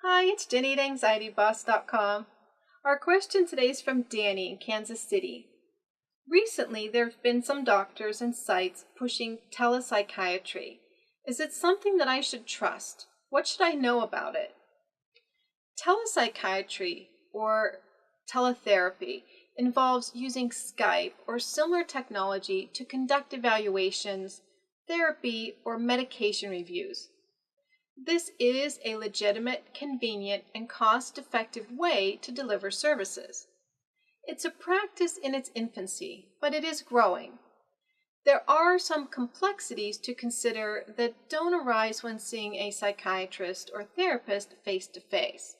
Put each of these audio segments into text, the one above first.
Hi, it's Jenny at AnxietyBoss.com. Our question today is from Danny in Kansas City. Recently, there have been some doctors and sites pushing telepsychiatry. Is it something that I should trust? What should I know about it? Telepsychiatry, or teletherapy, involves using Skype or similar technology to conduct evaluations, therapy, or medication reviews. This is a legitimate, convenient, and cost-effective way to deliver services. It's a practice in its infancy, but it is growing. There are some complexities to consider that don't arise when seeing a psychiatrist or therapist face-to-face.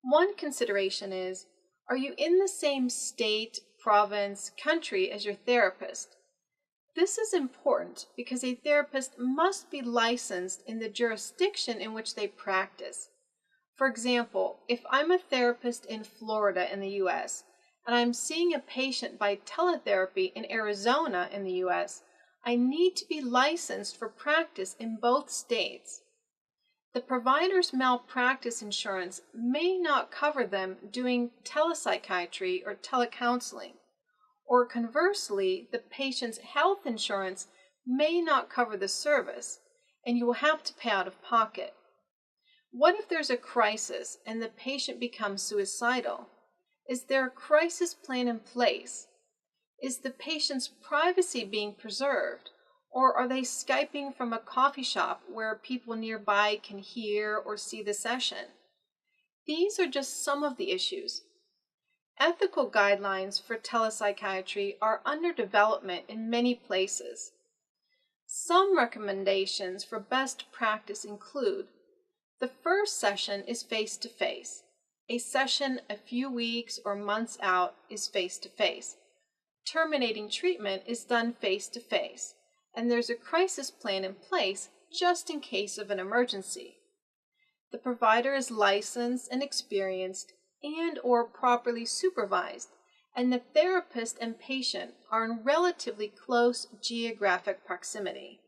One consideration is, are you in the same state, province, country as your therapist? This is important because a therapist must be licensed in the jurisdiction in which they practice. For example, if I'm a therapist in Florida in the U.S., and I'm seeing a patient by teletherapy in Arizona in the U.S., I need to be licensed for practice in both states. The provider's malpractice insurance may not cover them doing telepsychiatry or telecounseling. Or conversely, the patient's health insurance may not cover the service, and you will have to pay out of pocket. What if there's a crisis and the patient becomes suicidal? Is there a crisis plan in place? Is the patient's privacy being preserved? Or are they Skyping from a coffee shop where people nearby can hear or see the session? These are just some of the issues. Ethical guidelines for telepsychiatry are under development in many places. Some recommendations for best practice include: the first session is face-to-face. A session a few weeks or months out is face-to-face. Terminating treatment is done face-to-face, and there's a crisis plan in place just in case of an emergency. The provider is licensed and experienced and/or properly supervised, and the therapist and patient are in relatively close geographic proximity.